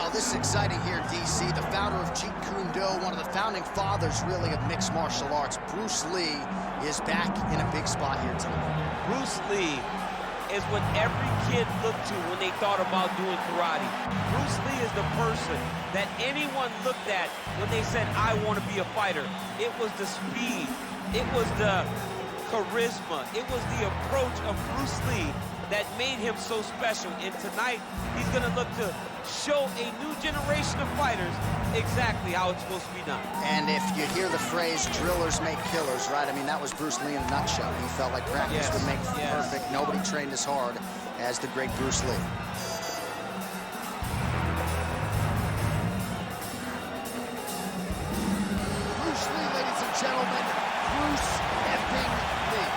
Well, this is exciting here, DC. The founder of Jeet Kune Do, one of the founding fathers, really, of mixed martial arts, Bruce Lee, is back in a big spot here tonight. Bruce Lee is what every kid looked to when they thought about doing karate. Bruce Lee is the person that anyone looked at when they said, I want to be a fighter. It was the speed, it was the charisma, it was the approach of Bruce Lee that made him so special. And tonight, he's gonna look to show a new generation of fighters exactly how it's supposed to be done. And if you hear the phrase, drillers make killers, right? I mean, that was Bruce Lee in a nutshell. He felt like practice would make perfect. Nobody trained as hard as the great Bruce Lee. Bruce Lee, ladies and gentlemen, Bruce effing Lee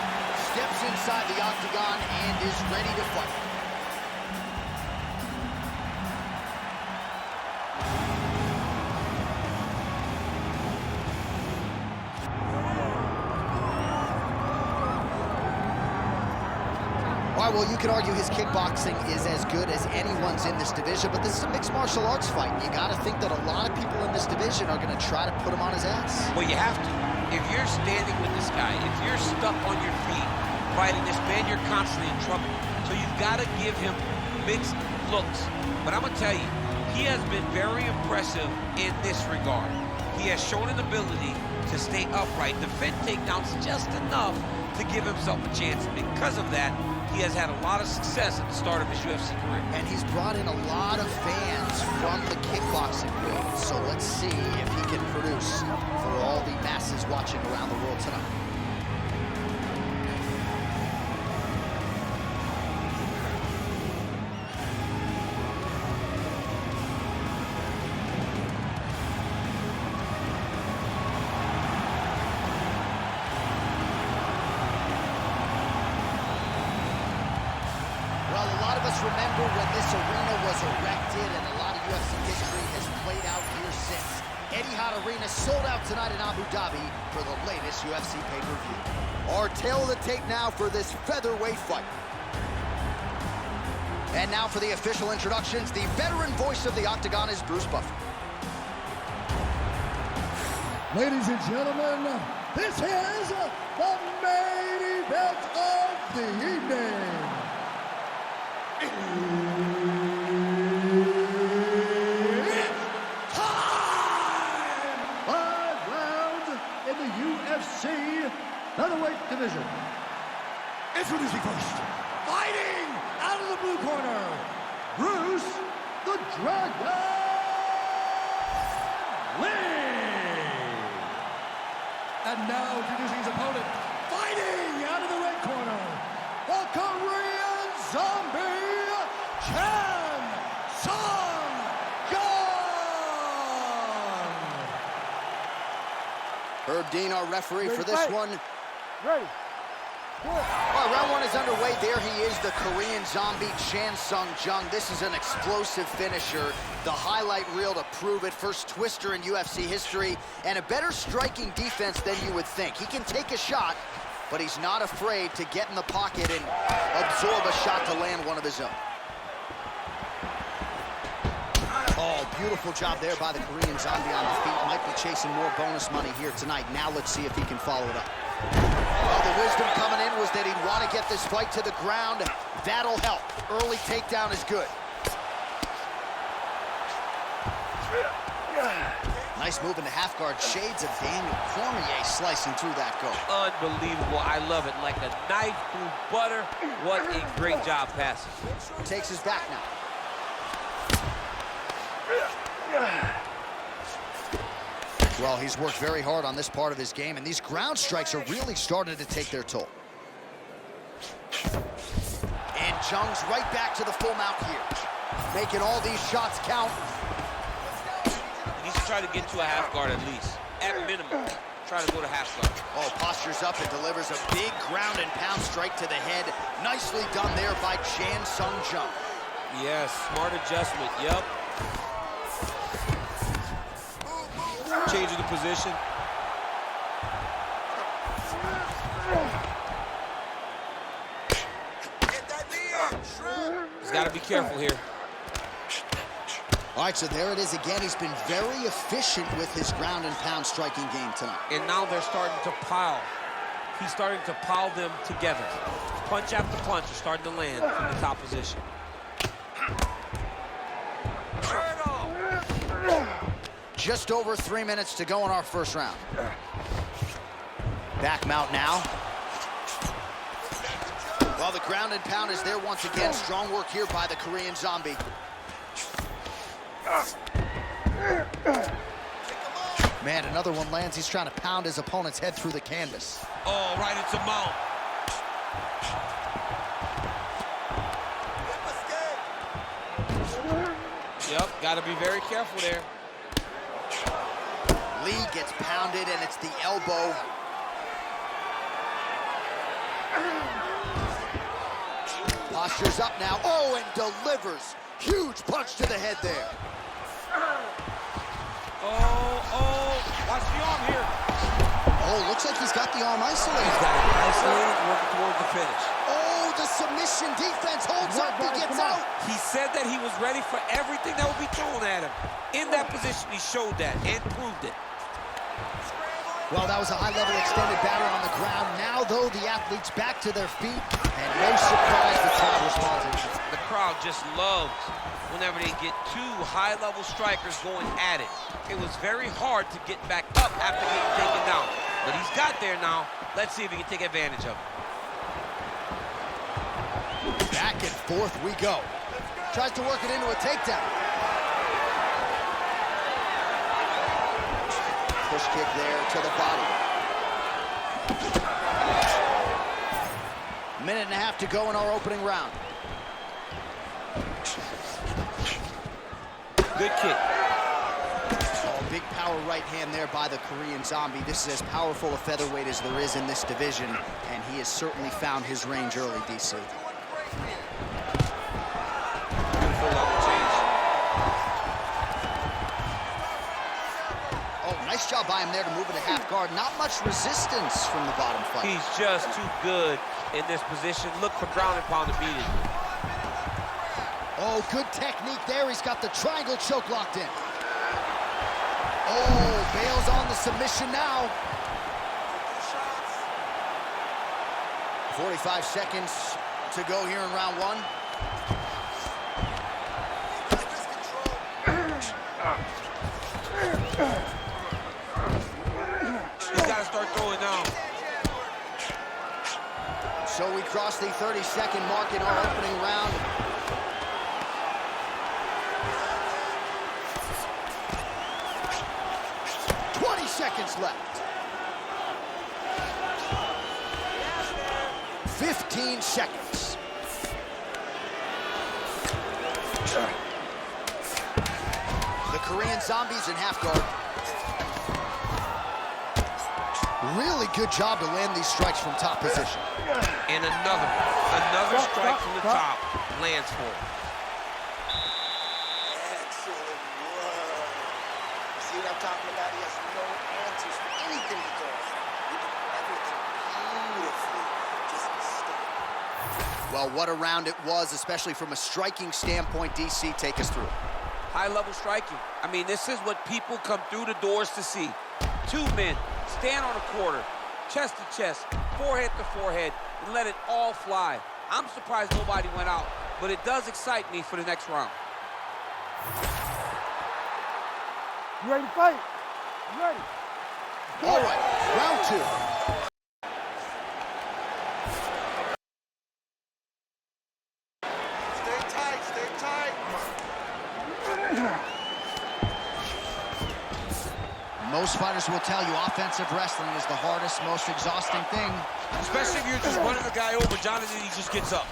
steps inside the octagon and is ready to fight. All right, well, you could argue his kickboxing is as good as anyone's in this division, but this is a mixed martial arts fight. You got to think that a lot of people in this division are going to try to put him on his ass. Well, you have to. If you're standing with this guy, if you're stuck on your feet fighting this man, you're constantly in trouble. So you've got to give him mixed looks. But I'm going to tell you, he has been very impressive in this regard. He has shown an ability to stay upright, defend takedowns just enough to give himself a chance. And because of that, he has had a lot of success at the start of his UFC career. And he's brought in a lot of fans from the kickboxing world. So let's see if he can produce for all the masses watching around the world tonight. Remember when this arena was erected, and a lot of UFC history has played out here since. Etihad Arena sold out tonight in Abu Dhabi for the latest UFC pay-per-view. Our tail of the tape now for this featherweight fight. And now for the official introductions, the veteran voice of the Octagon is Bruce Buffer. Ladies and gentlemen, this is the main event of the evening. It's time! 5 rounds in the UFC featherweight division. Introducing first, fighting out of the blue corner, Bruce the Dragon Lee. And now introducing his opponent, fighting out of the red corner, the Korean Zombie, Herb Dean, our referee for this one. Ready. All right, round one is underway. There he is, the Korean Zombie, Chan Sung Jung. This is an explosive finisher. The highlight reel to prove it. First twister in UFC history, and a better striking defense than you would think. He can take a shot, but he's not afraid to get in the pocket and absorb a shot to land one of his own. Oh, beautiful job there by the Korean Zombie on the feet. Might be chasing more bonus money here tonight. Now let's see if he can follow it up. Well, the wisdom coming in was that he'd want to get this fight to the ground. That'll help. Early takedown is good. Nice move into half guard. Shades of Daniel Cormier slicing through that goal. Unbelievable. I love it. Like a knife through butter. What a great job passing. Takes his back now. Well, he's worked very hard on this part of his game, and these ground strikes are really starting to take their toll. And Jung's right back to the full mount here, making all these shots count. He needs to try to get to a half guard at least. At minimum, try to go to half guard. Oh, postures up and delivers a big ground and pound strike to the head. Nicely done there by Chan Sung Jung. Yes, smart adjustment, yep. Changing the position. He's got to be careful here. All right, so there it is again. He's been very efficient with his ground and pound striking game tonight. And now they're starting to pile. He's starting to pile them together. Punch after punch is starting to land from the top position. Just over 3 minutes to go in our first round. Back mount now. Well, the ground and pound is there once again. Strong work here by the Korean Zombie. Man, another one lands. He's trying to pound his opponent's head through the canvas. Oh, right into mount. Yep, got to be very careful there. Lee gets pounded, and it's the elbow. Posture's up now. Oh, and delivers. Huge punch to the head there. Oh, watch the arm here. Oh, looks like he's got the arm isolated. He's got it isolated, working towards the finish. Oh, the submission defense holds up, he gets out. He said that he was ready for everything that would be thrown at him. In that position, he showed that and proved it. Well, that was a high-level extended battle on the ground. Now, though, the athletes back to their feet, and no surprise the crowd responds. The crowd just loves whenever they get two high-level strikers going at it. It was very hard to get back up after getting taken down. But he's got there now. Let's see if he can take advantage of it. Back and forth we go. Tries to work it into a takedown. Push kick there to the body. Minute and a half to go in our opening round. Good kick. Oh, big power right hand there by the Korean Zombie. This is as powerful a featherweight as there is in this division, and he has certainly found his range early, DC. Nice job by him there to move into half guard. Not much resistance from the bottom fight. He's just too good in this position. Look for ground and pound to beat it. Oh, good technique there. He's got the triangle choke locked in. Oh, bails on the submission now. 45 seconds to go here in round one. Start throwing now. So we cross the 30-second mark in our opening round. Seconds left. 15 seconds. The Korean Zombies in half guard. Really good job to land these strikes from top position. And another strike from the top lands for him. Excellent work. See what I'm talking about? He has no answers for anything he does. He did everything beautifully. Just stay. Well, what a round it was, especially from a striking standpoint. DC, take us through. High-level striking. I mean, this is what people come through the doors to see. Two men stand on a quarter, chest to chest, forehead to forehead, and let it all fly. I'm surprised nobody went out, but it does excite me for the next round. You ready to fight? You ready? All right, round two. Stay tight, stay tight. Most fighters will tell you offensive wrestling is the hardest, most exhausting thing. Especially if you're just running the guy over. Jonathan, he just gets up.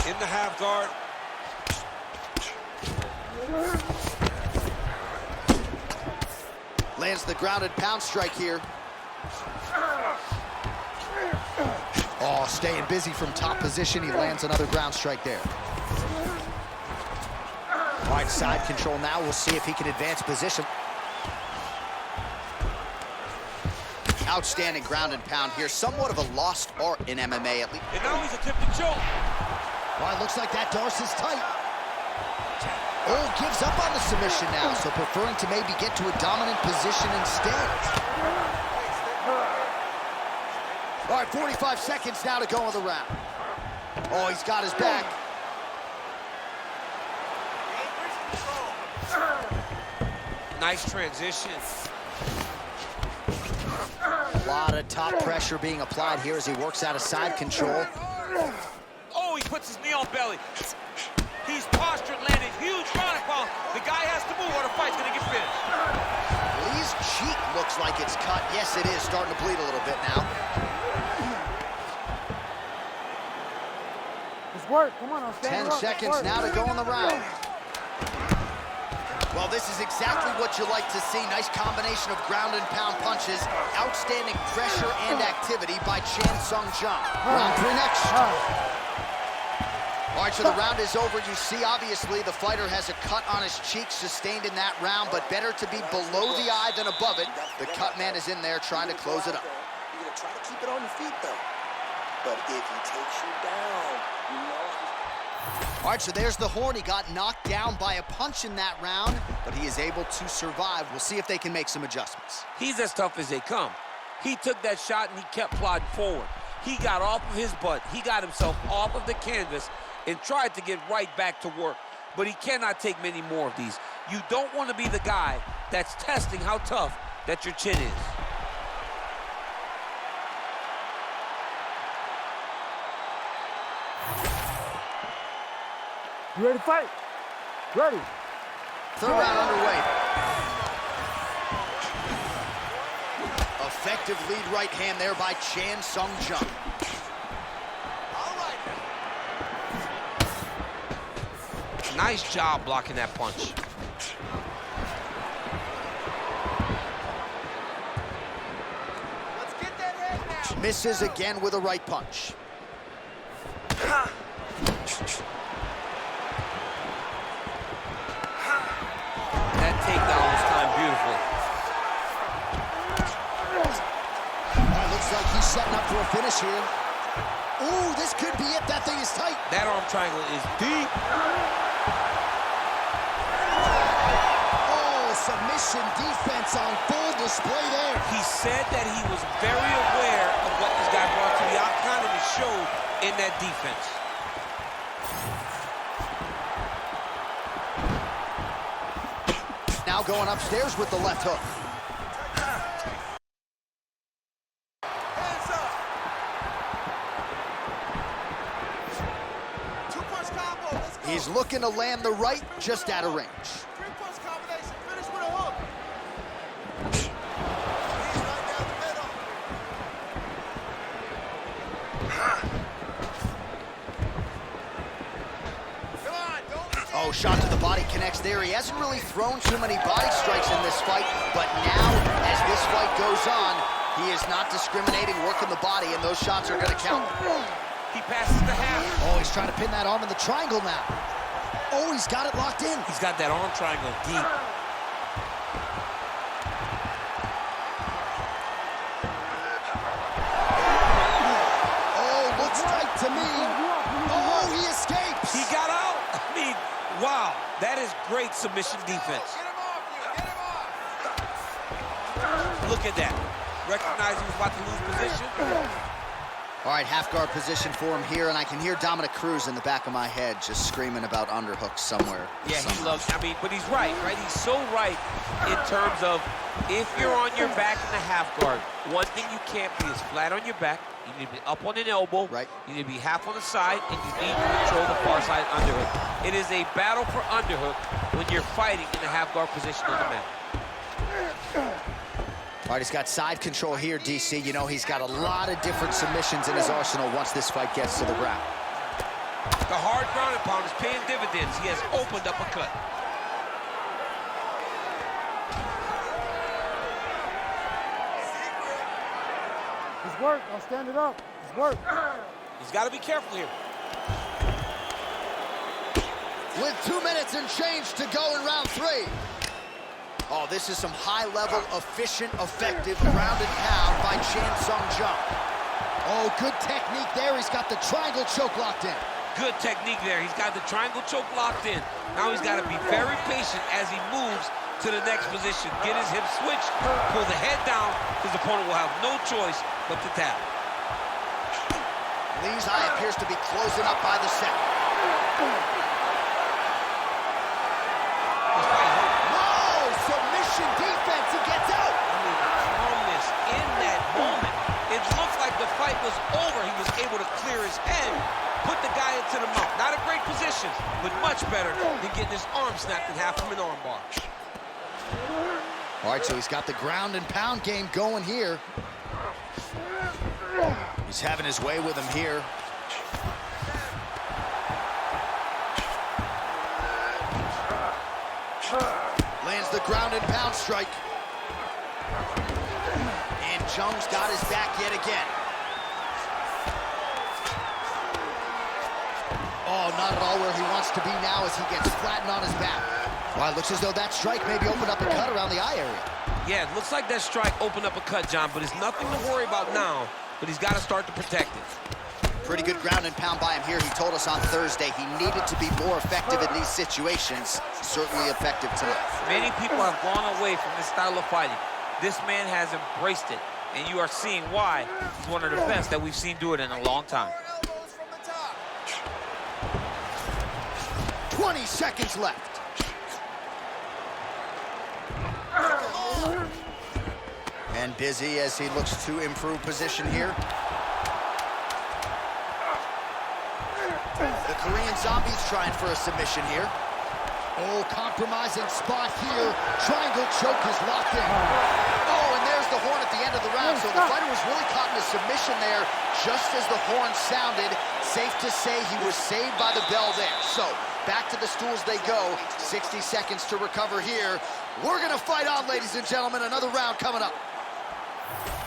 In the half guard. Lands the grounded pound strike here. Oh, staying busy from top position. He lands another ground strike there. All right, side control now. We'll see if he can advance position. Outstanding ground and pound here. Somewhat of a lost art in MMA, at least. And now he's attempting to choke. Well, it looks like that Darcy's tight. Oh, gives up on the submission now, so preferring to maybe get to a dominant position instead. All right, 45 seconds now to go in the round. Oh, he's got his back. Nice transition. A lot of top pressure being applied here as he works out of side control. Oh, he puts his knee on belly. He's postured, landed huge ground and pound. The guy has to move or the fight's gonna get finished. Lee's cheek looks like it's cut. Yes, it is starting to bleed a little bit now. It's work. Come on, I'll stand 10 seconds now to go in the round. Well, this is exactly what you like to see. Nice combination of ground and pound punches. Outstanding pressure and activity by Chan Sung Jung. Round 3 next. All right, so the round is over. You see, obviously, the fighter has a cut on his cheek sustained in that round, but better to be below the eye than above it. The cut man is in there trying to close it up. You're going to try to keep it on your feet, though. But if he takes you down, you know. All right, so there's the horn. He got knocked down by a punch in that round, but he is able to survive. We'll see if they can make some adjustments. He's as tough as they come. He took that shot and he kept plodding forward. He got off of his butt. He got himself off of the canvas and tried to get right back to work. But he cannot take many more of these. You don't want to be the guy that's testing how tough that your chin is. You ready to fight? Ready. Third round underway. Effective lead right hand there by Chan Sung Jung. Nice job blocking that punch. Let's get that head now. Misses again with a right punch. That takedown was timed beautifully. Looks like he's setting up for a finish here. Ooh, this could be it. That thing is tight. That arm triangle is deep. Oh, submission defense on full display there. He said that he was very aware of what this guy brought to the octagon, and it showed in that defense. Now going upstairs with the left hook. Hands up. Two-punch combo. Let's go. He's looking to land the right just out of range. Three-punch combination. Finish with a hook. He's right down the middle. Come on, don't. Oh, shot to the body connects there. He hasn't really thrown too many body strikes in this fight, but now, as this fight goes on, he is not discriminating, working the body, and those shots are going to count. He passes the half. Oh, he's trying to pin that arm in the triangle now. Oh, he's got it locked in. He's got that arm triangle deep. Oh, looks tight to me. Oh, he escapes. He got out. I mean, wow, that is great submission defense. Get him off you. Get him off. Look at that. Recognizing he was about to lose position. All right, half guard position for him here, and I can hear Dominic Cruz in the back of my head just screaming about underhooks somewhere. Yeah, he loves, I mean, but he's right? He's so right in terms of if you're on your back in the half guard, one thing you can't be is flat on your back. You need to be up on an elbow. Right. You need to be half on the side, and you need to control the far side underhook. It is a battle for underhook when you're fighting in the half guard position on the mat. All right, he's got side control here, DC. You know, he's got a lot of different submissions in his arsenal once this fight gets to the ground. The hard ground and pound is paying dividends. He has opened up a cut. It's work. I'll stand it up. It's work. He's got to be careful here. With 2 minutes and change to go in round 3. Oh, this is some high-level, efficient, effective ground and pound by Jung. Oh, good technique there. He's got the triangle choke locked in. Good technique there. He's got the triangle choke locked in. Now he's got to be very patient as he moves to the next position. Get his hip switched, pull the head down. His opponent will have no choice but to tap. Lee's eye appears to be closing up by the second. Defense, he gets out. I mean, calmness in that moment. It looked like the fight was over. He was able to clear his head, put the guy into the mount. Not a great position, but much better than getting his arm snapped in half from an arm bar. All right, so he's got the ground and pound game going here. He's having his way with him here. Lands the ground and pound strike. And Jung's got his back yet again. Oh, not at all where he wants to be now as he gets flattened on his back. Well, it looks as though that strike maybe opened up a cut around the eye area. Yeah, it looks like that strike opened up a cut, John, but it's nothing to worry about now, but he's got to start to protect it. Pretty good ground and pound by him here. He told us on Thursday he needed to be more effective in these situations. Certainly effective tonight. Many people have gone away from this style of fighting. This man has embraced it, and you are seeing why he's one of the best that we've seen do it in a long time. 20 seconds left. And busy as he looks to improve position here. The Korean Zombie's trying for a submission here. Oh, compromising spot here. Triangle choke is locked in. Oh, and there's the horn at the end of the round. So the fighter was really caught in a submission there just as the horn sounded. Safe to say he was saved by the bell there. So back to the stools they go. 60 seconds to recover here. We're going to fight on, ladies and gentlemen. Another round coming up.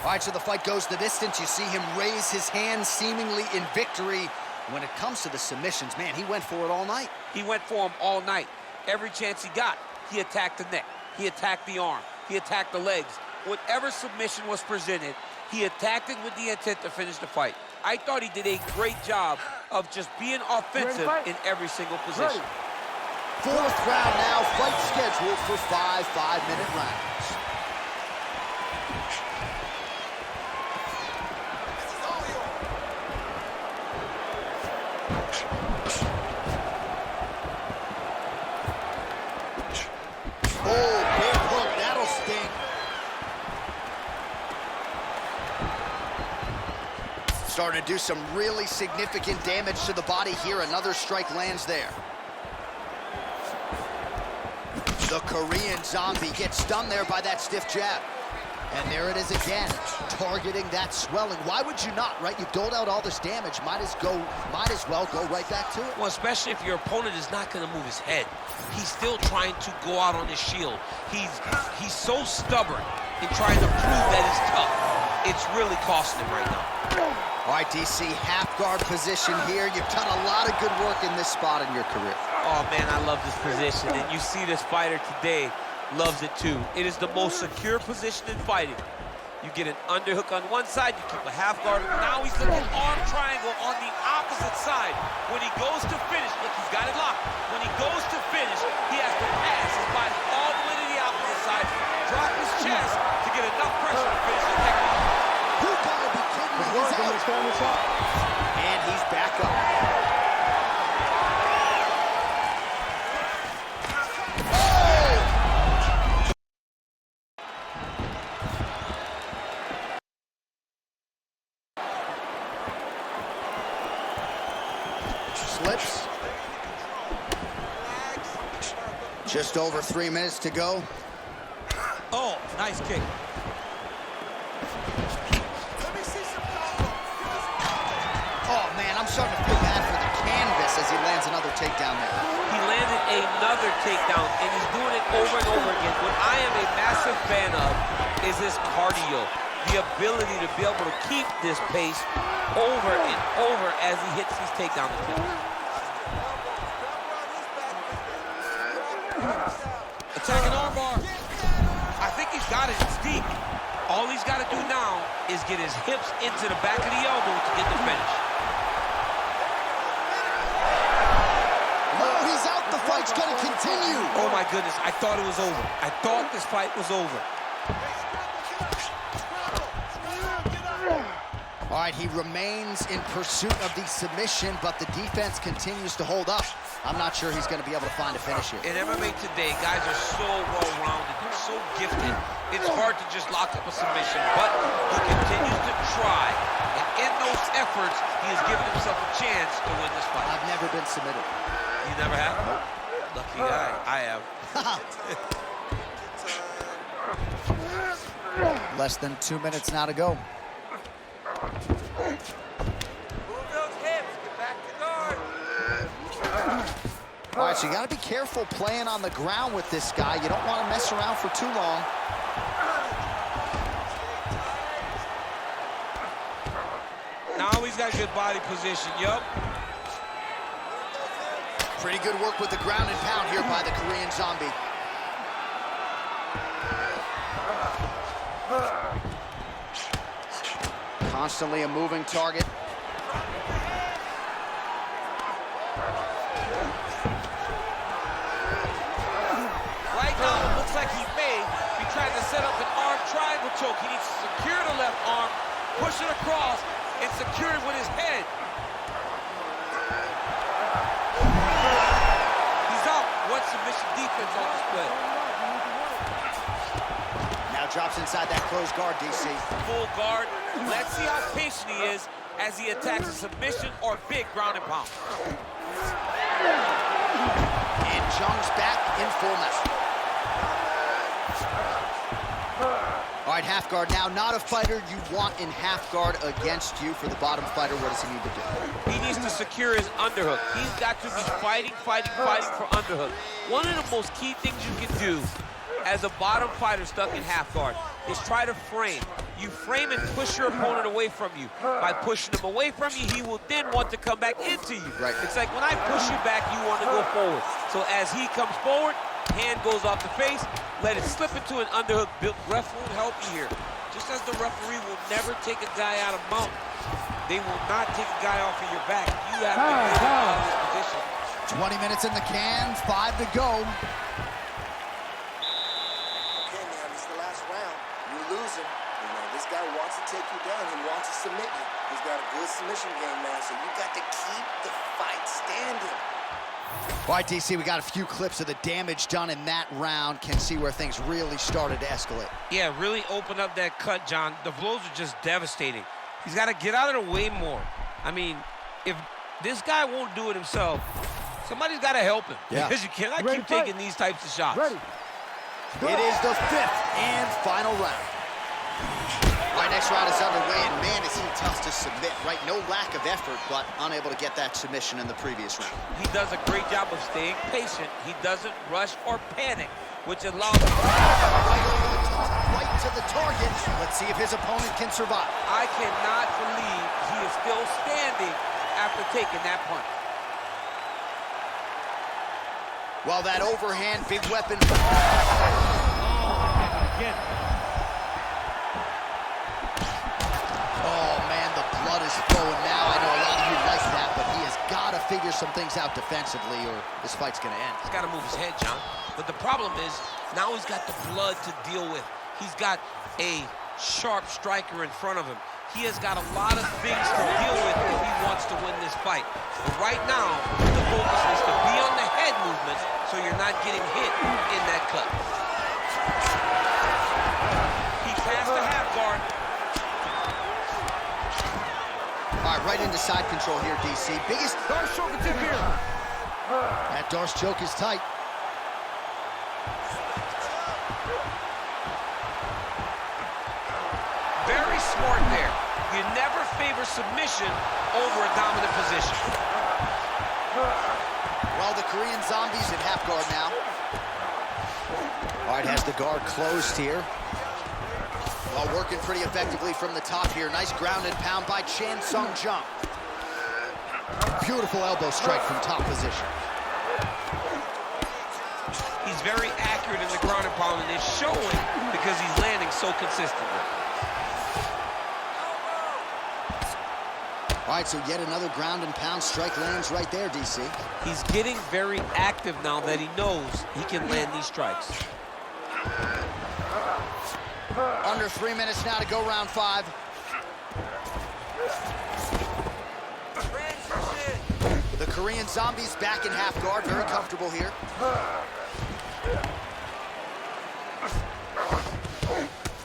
All right, so the fight goes the distance. You see him raise his hands seemingly in victory. When it comes to the submissions, man, he went for it all night. He went for him all night. Every chance he got, he attacked the neck. He attacked the arm. He attacked the legs. Whatever submission was presented, he attacked it with the intent to finish the fight. I thought he did a great job of just being offensive in every single position. Fourth round now, fight scheduled for 5 5-minute rounds. Starting to do some really significant damage to the body here. Another strike lands there. The Korean Zombie gets stunned there by that stiff jab. And there it is again, targeting that swelling. Why would you not, right? You doled out all this damage. Might as well go right back to it. Well, especially if your opponent is not going to move his head. He's still trying to go out on his shield. He's so stubborn in trying to prove that he's tough. It's really costing him right now. All right, DC, half guard position here. You've done a lot of good work in this spot in your career. Oh, man, I love this position. And you see this fighter today loves it, too. It is the most secure position in fighting. You get an underhook on one side, you keep a half guard. Now he's looking arm triangle on the opposite side. When he goes to finish, look, he's got it locked. When he goes to finish, he has to pass his body all the way to the opposite side, drop his chest to get enough pressure to finish the technique. Who gotta be kidding me? He's out. And he's back up. Slips. Just over 3 minutes to go. Oh, nice kick. Oh, man, I'm starting to feel bad for the canvas as he lands another takedown there. He landed another takedown, and he's doing it over and over again. What I am a massive fan of is his cardio, the ability to be able to keep this pace over and over as he hits these takedown attempts. Attacking armbar. got it. It's deep. All he's got to do now is get his hips into the back of the elbow to get the finish. No, he's out. The fight's going to continue. Oh, my goodness. I thought it was over. I thought this fight was over. All right, he remains in pursuit of the submission, but the defense continues to hold up. I'm not sure he's going to be able to find a finish here. In MMA today, guys are so well-rounded. They're so gifted. It's hard to just lock up a submission, but he continues to try. And in those efforts, he has given himself a chance to win this fight. I've never been submitted. You never have? Nope. Lucky guy. I have. Less than 2 minutes now to go. Move those hips. Get back to guard. All right, so you got to be careful playing on the ground with this guy. You don't want to mess around for too long. Now he's got good body position. Yup. Pretty good work with the ground and pound here by the Korean Zombie. Constantly a moving target. Right now, it looks like he may be trying to set up an arm triangle choke. He needs to secure the left arm, push it across, and secure it with his head. He's out. What submission defense on display? Now drops inside that closed guard, DC. Full guard. Let's see how patient he is as he attacks a submission or big ground and pound. And Jung's back in full measure. All right, half guard now. Not a fighter you want in half guard against you. For the bottom fighter, what does he need to do? He needs to secure his underhook. He's got to be fighting for underhook. One of the most key things you can do as a bottom fighter stuck in half guard is try to frame. You frame and push your opponent away from you. By pushing him away from you, he will then want to come back into you. Right. It's like when I push you back, you want to go forward. So as he comes forward, hand goes off the face, let it slip into an underhook. Ref won't help you here. Just as the referee will never take a guy out of mount, they will not take a guy off of your back. You have to get him out of this position. 20 minutes in the can, 5 to go. Okay, man, this is the last round. You lose him. You know, this guy wants to take you down. He wants to submit you. He's got a good submission game, man, so you got to keep the fight standing. All right, DC, we got a few clips of the damage done in that round. Can see where things really started to escalate. Yeah, really open up that cut, John. The blows are just devastating. He's got to get out of the way more. I mean, if this guy won't do it himself, somebody's got to help him. Yeah. Because you cannot Ready, keep fight. taking these types of shots. Ready. It is the 5th and final round. All right, next round is underway, and man, is he tough to submit, right? No lack of effort, but unable to get that submission in the previous round. He does a great job of staying patient. He doesn't rush or panic, which allows him Right to the target. Let's see if his opponent can survive. I cannot believe he is still standing after taking that punch. Well, that overhand, big weapon. Again. Oh, man, the blood is flowing now. I know a lot of you like that, but he has got to figure some things out defensively or this fight's going to end. He's got to move his head, John. But the problem is, now he's got the blood to deal with. He's got a sharp striker in front of him. He has got a lot of things to deal with if he wants to win this fight. But right now, the focus is to be on the head movements so you're not getting hit in that cut. He passed the half guard. All right, right into side control here, DC. Biggest Dark shoulder tip here. That Darce choke is tight. Very smart there. You never favor submission over a dominant position. Well, the Korean Zombie's in half guard now. All right, has the guard closed here. Well, working pretty effectively from the top here. Nice ground and pound by Chan Sung Jung. Beautiful elbow strike from top position. He's very accurate in the ground and pound, and it's showing because he's landing so consistently. All right, so yet another ground and pound strike lands right there, DC. He's getting very active now that he knows he can land these strikes. Under 3 minutes now to go round 5. The Korean Zombie's back in half guard, very comfortable here.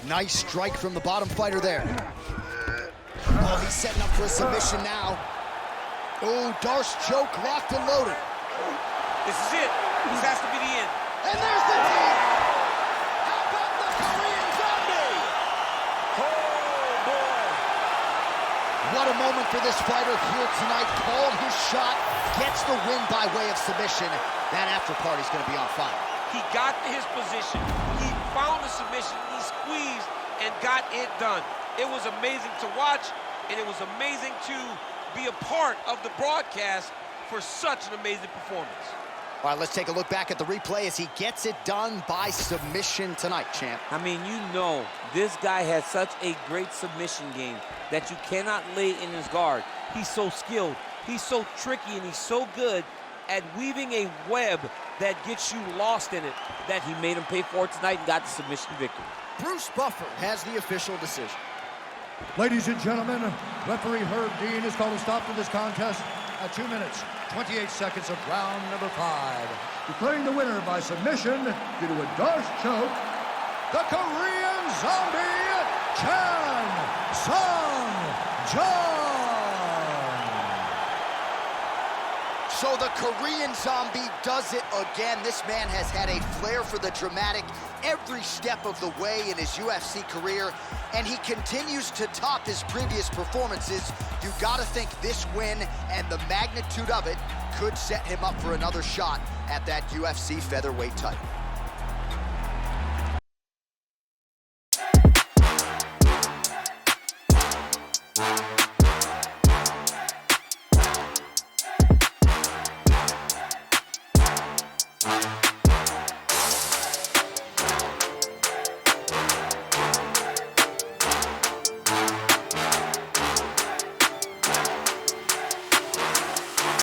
Nice strike from the bottom fighter there. Oh, he's setting up for a submission now. Oh, Darce choke, locked and loaded. This is it. This has to be the end. And there's the team. How about the Korean Zombie? Oh, boy. What a moment for this fighter here tonight. Called his shot, gets the win by way of submission. That after party's going to be on fire. He got to his position. He found the submission. He squeezed and got it done. It was amazing to watch, and it was amazing to be a part of the broadcast for such an amazing performance. All right, let's take a look back at the replay as he gets it done by submission tonight, champ. I mean, you know, this guy has such a great submission game that you cannot lay in his guard. He's so skilled, he's so tricky, and he's so good at weaving a web that gets you lost in it that he made him pay for it tonight and got the submission victory. Bruce Buffer has the official decision. Ladies and gentlemen, referee Herb Dean has called a stop to this contest at 2 minutes, 28 seconds of round number 5. Declaring the winner by submission due to a Darce choke, the Korean Zombie, Chan Sung-jung. So the Korean Zombie does it again. This man has had a flair for the dramatic every step of the way in his UFC career, and he continues to top his previous performances. You gotta think this win and the magnitude of it could set him up for another shot at that UFC featherweight title.